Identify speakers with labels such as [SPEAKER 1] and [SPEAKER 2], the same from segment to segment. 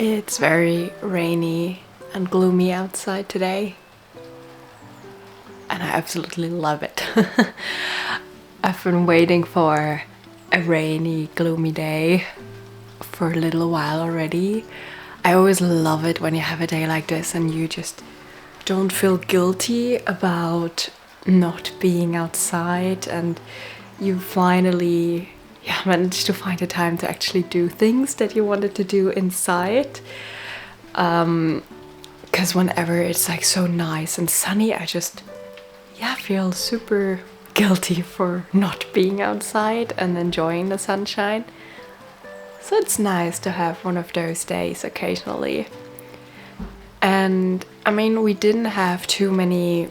[SPEAKER 1] It's very rainy and gloomy outside today, and I absolutely love it. I've been waiting for a rainy, gloomy day for a little while already. I always love it when you have a day like this and you just don't feel guilty about not being outside, and you finally managed to find a time to actually do things that you wanted to do inside. Because whenever it's like so nice and sunny, I just feel super guilty for not being outside and enjoying the sunshine. So it's nice to have one of those days occasionally. And I mean, we didn't have too many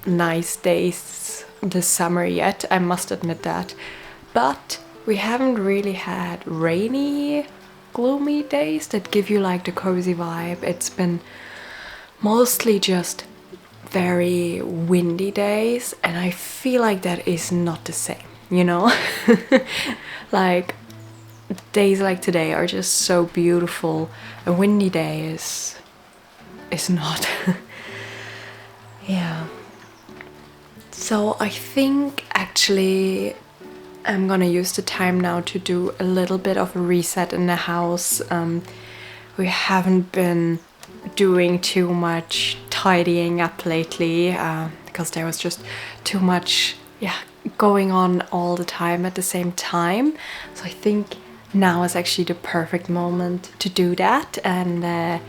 [SPEAKER 1] nice days this summer yet, I must admit that. But we haven't really had rainy, gloomy days that give you like the cozy vibe. It's been mostly just very windy days, and I feel like that is not the same, you know? Like, days like today are just so beautiful. A windy day is not. Yeah. So I think actually I'm gonna use the time now to do a little bit of a reset in the house. We haven't been doing too much tidying up lately because there was just too much going on all the time at the same time. So I think now is actually the perfect moment to do that and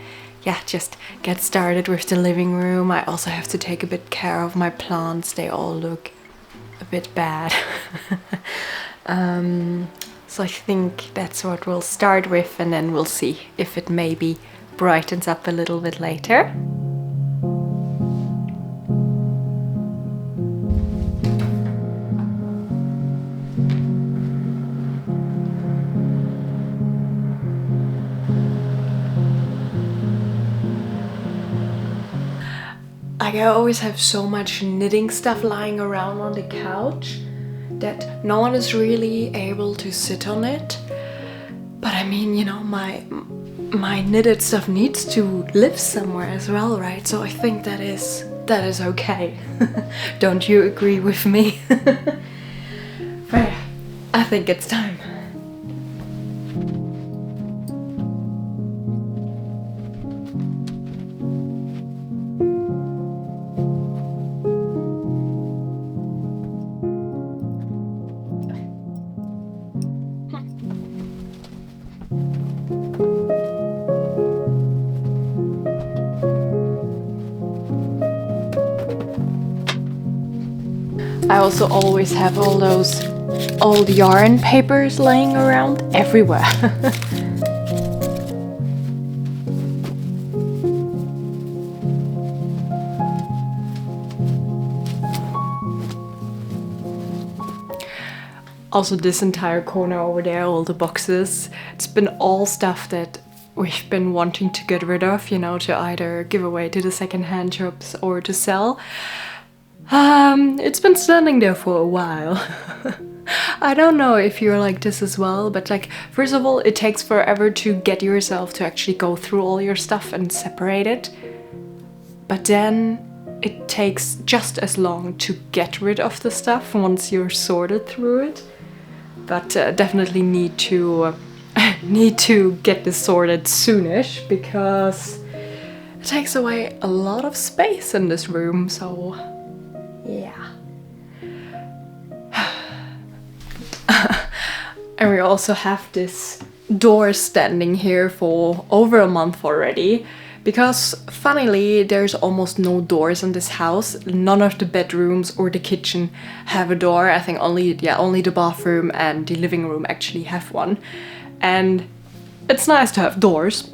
[SPEAKER 1] just get started with the living room. I also have to take a bit care of my plants. They all look a bit bad. So I think that's what we'll start with, and then we'll see if it maybe brightens up a little bit later. Like, I always have so much knitting stuff lying around on the couch that no one is really able to sit on it. But I mean, you know, my knitted stuff needs to live somewhere as well, right? So I think that is okay. Don't you agree with me? But yeah, I think it's time. I also always have all those old yarn papers laying around everywhere. Also, this entire corner over there, all the boxes, it's been all stuff that we've been wanting to get rid of, you know, to either give away to the second-hand shops or to sell. It's been standing there for a while. I don't know if you're like this as well, but like, first of all, it takes forever to get yourself to actually go through all your stuff and separate it. But then it takes just as long to get rid of the stuff once you're sorted through it. But definitely need to get this sorted soonish, because it takes away a lot of space in this room, so yeah. And we also have this door standing here for over a month already, because funnily there's almost no doors in this house. None of the bedrooms or the kitchen have a door. I think only the bathroom and the living room actually have one. And it's nice to have doors.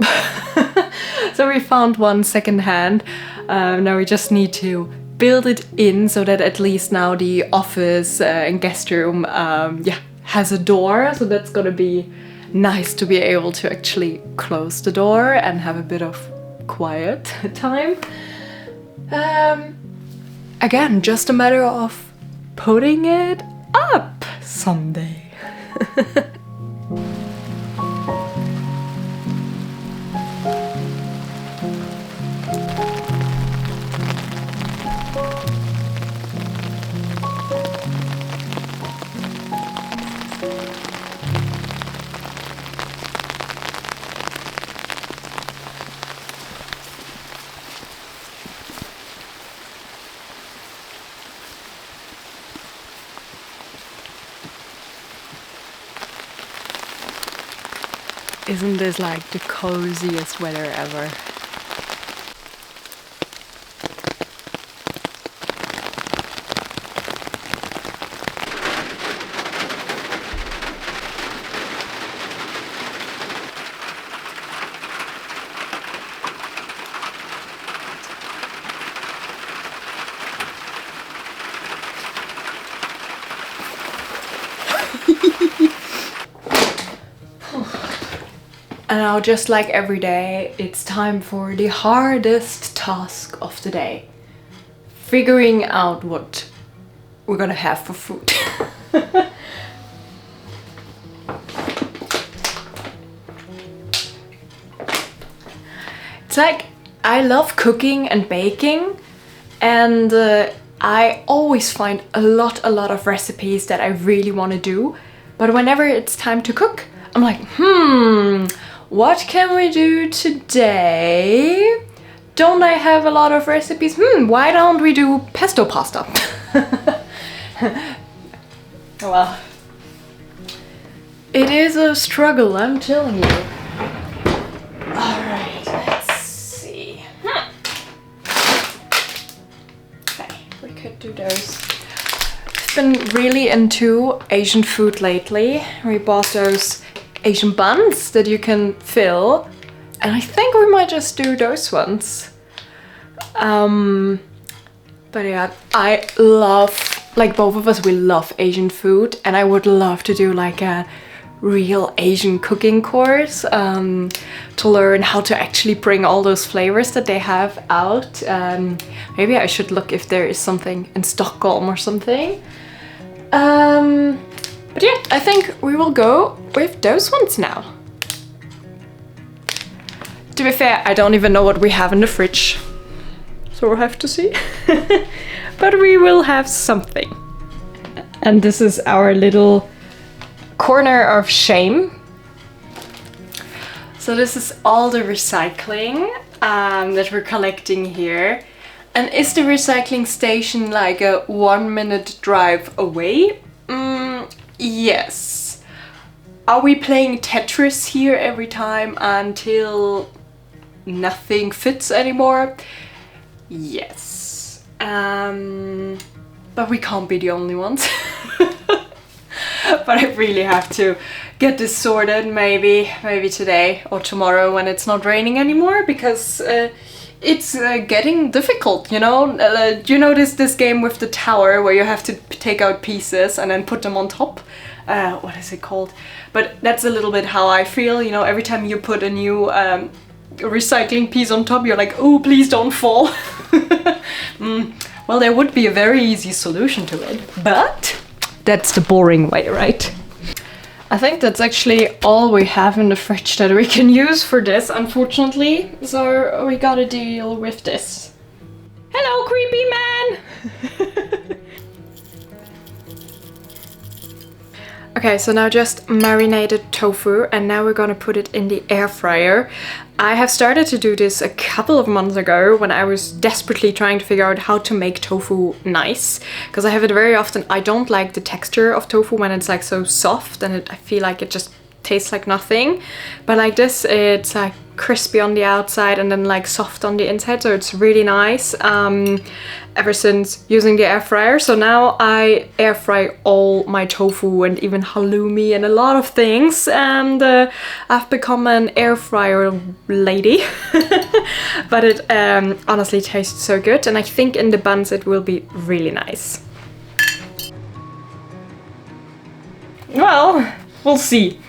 [SPEAKER 1] So we found one secondhand. Now we just need to build it in so that at least now the office and guest room has a door. So that's gonna be nice to be able to actually close the door and have a bit of quiet time. Again, just a matter of putting it up someday. Isn't this like the coziest weather ever? And now, just like every day, it's time for the hardest task of the day. Figuring out what we're gonna have for food. It's like, I love cooking and baking, and I always find a lot of recipes that I really want to do. But whenever it's time to cook, I'm like, what can we do today? Don't I have a lot of recipes? Why don't we do pesto pasta? Well, it is a struggle, I'm telling you. Alright, let's see. Okay, we could do those. I've been really into Asian food lately. We bought those Asian buns that you can fill, and I think we might just do those ones. But yeah, I love, like both of us, we love Asian food, and I would love to do like a real Asian cooking course to learn how to actually bring all those flavors that they have out. Maybe I should look if there is something in Stockholm or something. But yeah, I think we will go with those ones now. To be fair, I don't even know what we have in the fridge, so we'll have to see. But we will have something. And this is our little corner of shame. So this is all the recycling that we're collecting here. And is the recycling station like a 1-minute drive away? Yes. Are we playing Tetris here every time until nothing fits anymore? Yes. But we can't be the only ones. But I really have to get this sorted, maybe today or tomorrow when it's not raining anymore, because it's getting difficult, you know? Do you know this game with the tower where you have to take out pieces and then put them on top? What is it called? But that's a little bit how I feel, you know, every time you put a new recycling piece on top, you're like, oh, please don't fall. Well, there would be a very easy solution to it, but that's the boring way, right? I think that's actually all we have in the fridge that we can use for this, unfortunately. So we gotta deal with this. Hello, creepy man! Okay, so now just marinated tofu, and now we're gonna put it in the air fryer. I have started to do this a couple of months ago when I was desperately trying to figure out how to make tofu nice, because I have it very often. I don't like the texture of tofu when it's like so soft, and I feel like it just tastes like nothing. But like this, it's like crispy on the outside and then like soft on the inside, so it's really nice. Ever since using the air fryer, so now I air fry all my tofu and even halloumi and a lot of things, and I've become an air fryer lady. But it honestly tastes so good, and I think in the buns it will be really nice. Well, we'll see.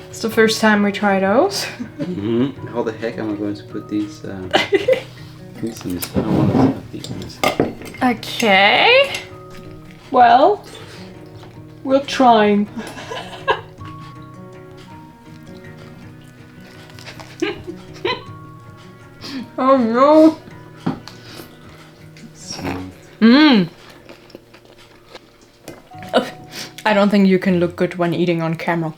[SPEAKER 1] It's the first time we try those.
[SPEAKER 2] How the heck am I going to put these things in this? I don't want to have these in this.
[SPEAKER 1] Okay. Well, we'll try. Oh no. I don't think you can look good when eating on camera.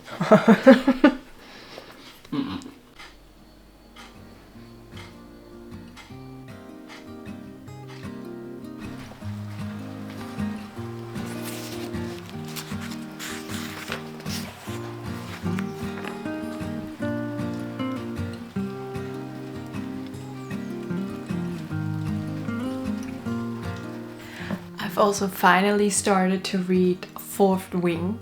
[SPEAKER 1] also finally started to read Fourth Wing.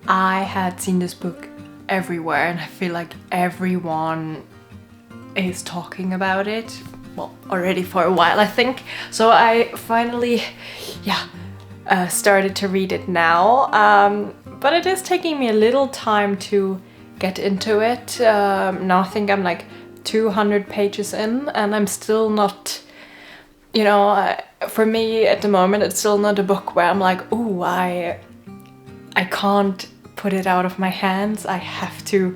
[SPEAKER 1] I had seen this book everywhere and I feel like everyone is talking about it. Well, already for a while, I think. So I finally, started to read it now. But it is taking me a little time to get into it. Now I think I'm like 200 pages in and I'm still not, you know, for me at the moment it's still not a book where I'm like, ooh, I can't put it out of my hands. I have to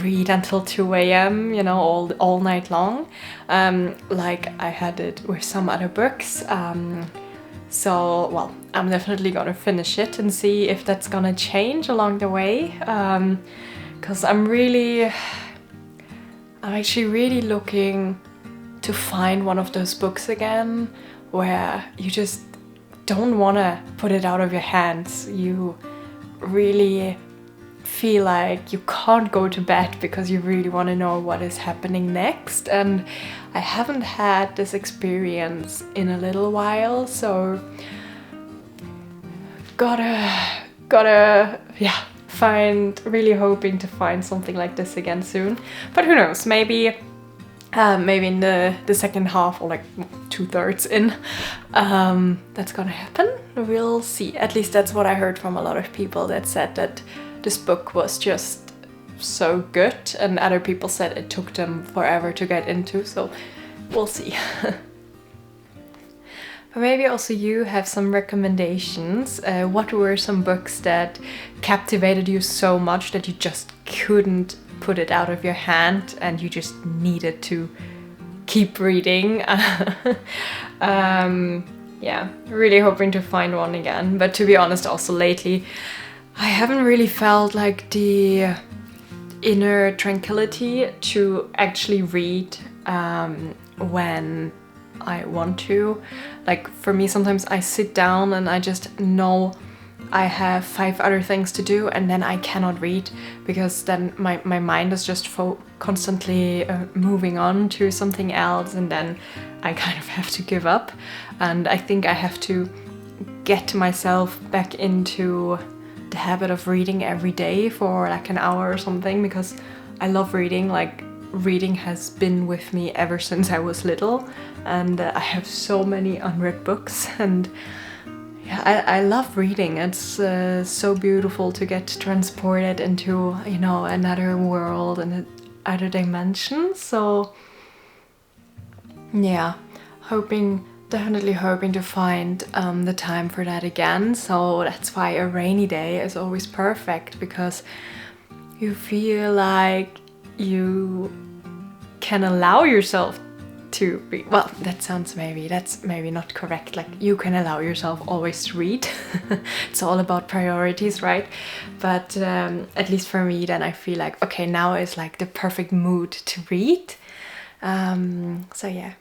[SPEAKER 1] read until 2 a.m, you know, all night long, like I had it with some other books. So, well, I'm definitely gonna finish it and see if that's gonna change along the way, because I'm actually really looking to find one of those books again where you just don't want to put it out of your hands. You really feel like you can't go to bed because you really want to know what is happening next, and I haven't had this experience in a little while, so gotta really hoping to find something like this again soon. But who knows, maybe in the second half, or like 2/3 in, that's gonna happen. We'll see. At least that's what I heard from a lot of people that said that this book was just so good, and other people said it took them forever to get into, so we'll see. But maybe also you have some recommendations. What were some books that captivated you so much that you just couldn't put it out of your hand and you just needed to keep reading? Yeah, really hoping to find one again. But to be honest, also lately, I haven't really felt like the inner tranquility to actually read when I want to. Like for me, sometimes I sit down and I just know I have 5 other things to do, and then I cannot read because then my mind is just constantly moving on to something else, and then I kind of have to give up. And I think I have to get myself back into the habit of reading every day for like an hour or something, because I love reading. Like reading has been with me ever since I was little, and I have so many unread books, and yeah, I love reading. It's so beautiful to get transported into, you know, another world and other dimensions. So yeah, definitely hoping to find the time for that again. So that's why a rainy day is always perfect, because you feel like you can allow yourself to read. Well, that's maybe not correct. Like you can allow yourself always to read. It's all about priorities, right? But at least for me, then I feel like, okay, now is like the perfect mood to read. So yeah.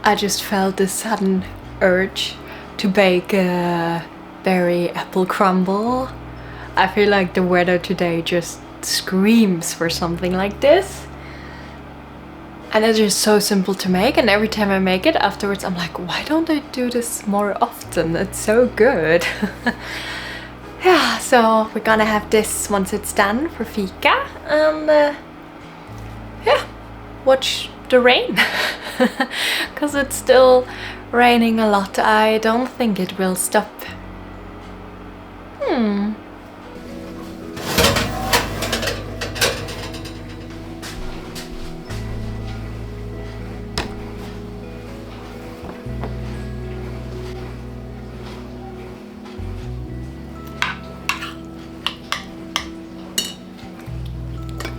[SPEAKER 1] I just felt this sudden urge to bake a berry apple crumble. I feel like the weather today just screams for something like this. And it's just so simple to make, and every time I make it afterwards I'm like, why don't I do this more often? It's so good. Yeah, so we're gonna have this once it's done for fika, and yeah, watch the rain. Because it's still raining a lot. I don't think it will stop.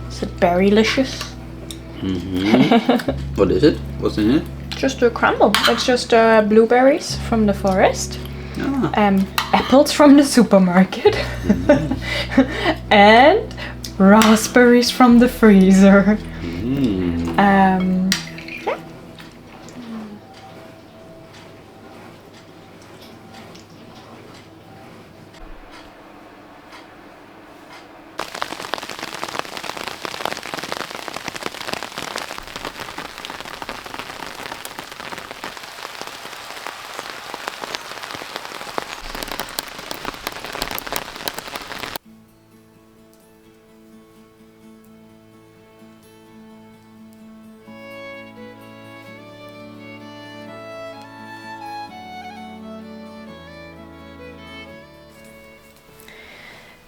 [SPEAKER 1] Is it berry-licious?
[SPEAKER 2] What is it? What's in it?
[SPEAKER 1] Just a crumble. It's just blueberries from the forest, apples from the supermarket, and raspberries from the freezer. Yeah.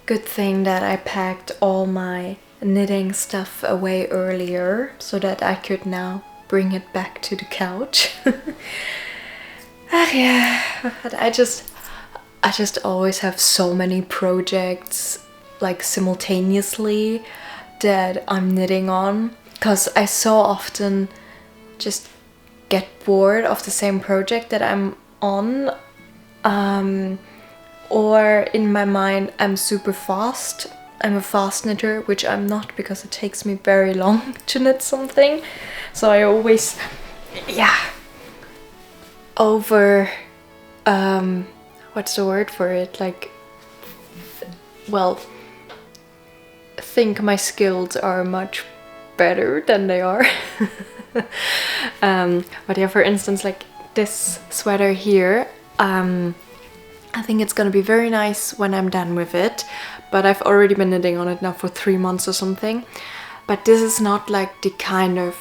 [SPEAKER 1] Good thing that I packed all my knitting stuff away earlier so that I could now bring it back to the couch. Yeah, but I just always have so many projects like simultaneously that I'm knitting on, because I so often just get bored of the same project that I'm on. Or in my mind, I'm super fast. I'm a fast knitter, which I'm not, because it takes me very long to knit something. So I always, what's the word for it? Like, think my skills are much better than they are. But yeah, for instance, like this sweater here, I think it's gonna be very nice when I'm done with it, but I've already been knitting on it now for 3 months or something. But this is not like the kind of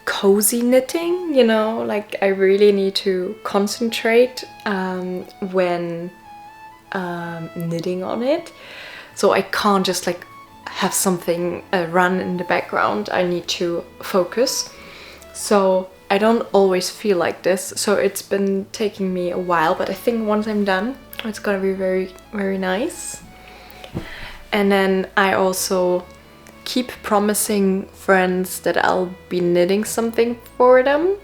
[SPEAKER 1] cozy knitting, you know, like I really need to concentrate when knitting on it. So I can't just like have something run in the background. I need to focus. So I don't always feel like this, so it's been taking me a while, but I think once I'm done, it's gonna be very, very nice. And then I also keep promising friends that I'll be knitting something for them,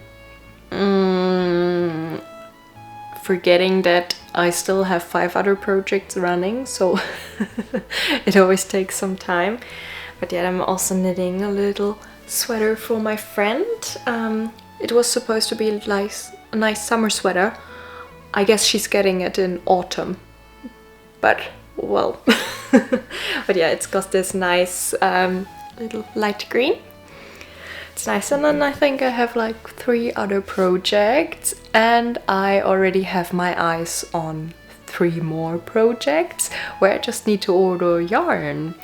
[SPEAKER 1] forgetting that I still have 5 other projects running, so it always takes some time. But yeah, I'm also knitting a little sweater for my friend. It was supposed to be like a nice summer sweater. I guess she's getting it in autumn, but well. But yeah, it's got this nice little light green. It's nice. And then I think I have like 3 other projects, and I already have my eyes on 3 more projects where I just need to order yarn.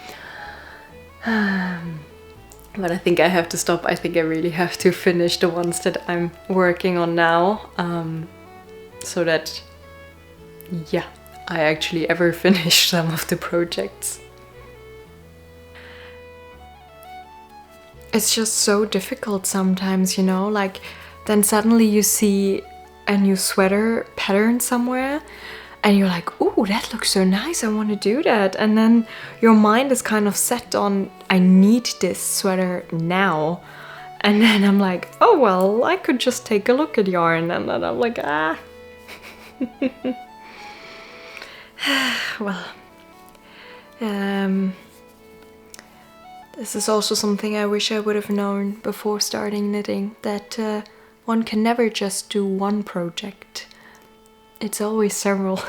[SPEAKER 1] But I think I have to stop. I think I really have to finish the ones that I'm working on now, so that, yeah, I actually ever finish some of the projects. It's just so difficult sometimes, you know, like then suddenly you see a new sweater pattern somewhere and you're like, ooh, that looks so nice, I want to do that. And then your mind is kind of set on, I need this sweater now. And then I'm like, oh, well, I could just take a look at yarn. And then I'm like, ah. Well, this is also something I wish I would have known before starting knitting, that one can never just do one project. It's always several.